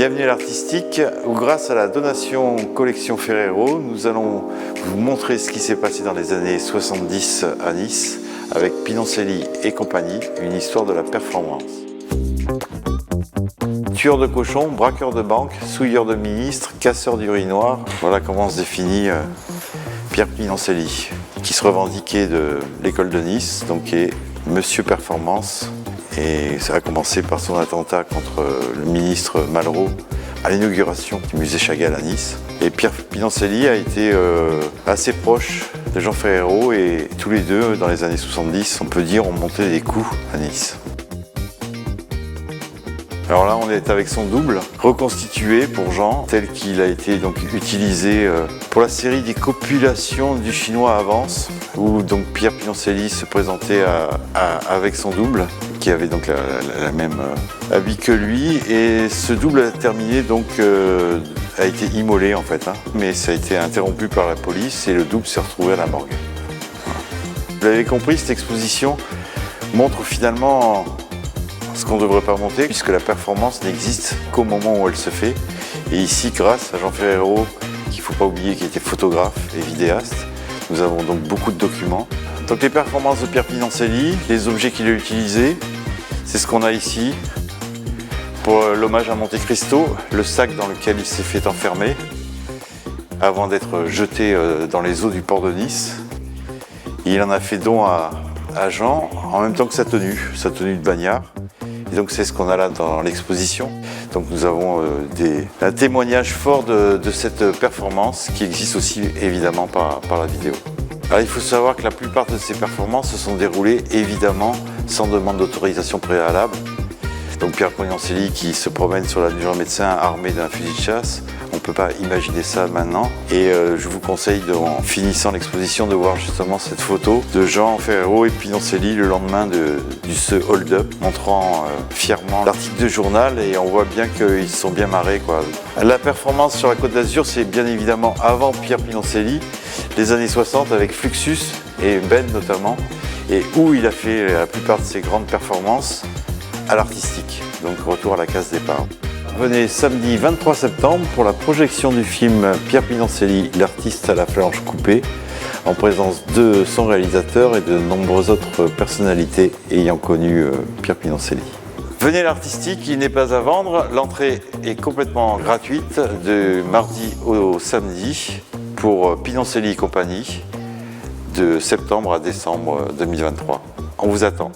Bienvenue à l'Artistique, où grâce à la donation Collection Ferrero, nous allons vous montrer ce qui s'est passé dans les années 70 à Nice, avec Pinoncelli et compagnie, une histoire de la performance. Tueur de cochons, braqueur de banque, souilleur de ministres, casseur d'urinoir, voilà comment se définit Pierre Pinoncelli, qui se revendiquait de l'école de Nice, donc qui est Monsieur Performance. Et ça a commencé par son attentat contre le ministre Malraux à l'inauguration du musée Chagall à Nice. Et Pierre Pinoncelli a été assez proche de Jean Ferrero et tous les deux, dans les années 70, on peut dire, ont monté des coups à Nice. Alors là, on est avec son double, reconstitué pour Jean, tel qu'il a été donc utilisé pour la série des copulations du chinois Avance, où donc Pierre Pinoncelli se présentait avec son double, qui avait donc la même habit que lui, et ce double a terminé donc a été immolé en fait, mais ça a été interrompu par la police et le double s'est retrouvé à la morgue. Vous l'avez compris, cette exposition montre finalement ce qu'on ne devrait pas monter, puisque la performance n'existe qu'au moment où elle se fait. Et ici, grâce à Jean Ferrero, qu'il ne faut pas oublier, qui était photographe et vidéaste, nous avons donc beaucoup de documents. Donc les performances de Pierre Pinoncelli, les objets qu'il a utilisés, c'est ce qu'on a ici. Pour l'hommage à Monte Cristo, le sac dans lequel il s'est fait enfermer, avant d'être jeté dans les eaux du port de Nice. Il en a fait don à Jean, en même temps que sa tenue de bagnard. Et donc c'est ce qu'on a là dans l'exposition. Donc nous avons un témoignage fort de cette performance qui existe aussi évidemment par la vidéo. Alors il faut savoir que la plupart de ces performances se sont déroulées évidemment sans demande d'autorisation préalable. Donc Pierre Pinoncelli qui se promène sur l'avenue Jean Médecin armé d'un fusil de chasse, on ne peut pas imaginer ça maintenant. Et je vous conseille, en finissant l'exposition, de voir justement cette photo de Jean Ferrero et Pinoncelli le lendemain de ce hold-up, montrant fièrement l'article de journal, et on voit bien qu'ils se sont bien marrés, quoi. La performance sur la Côte d'Azur, c'est bien évidemment avant Pierre Pinoncelli, les années 60 avec Fluxus et Ben notamment, et où il a fait la plupart de ses grandes performances à l'Artistique. Donc retour à la case départ. Venez samedi 23 septembre pour la projection du film Pierre Pinoncelli, l'artiste à la phalange coupée, en présence de son réalisateur et de nombreuses autres personnalités ayant connu Pierre Pinoncelli. Venez à l'Artistique, il n'est pas à vendre, l'entrée est complètement gratuite de mardi au samedi pour Pinoncelli et compagnie, de septembre à décembre 2023. On vous attend.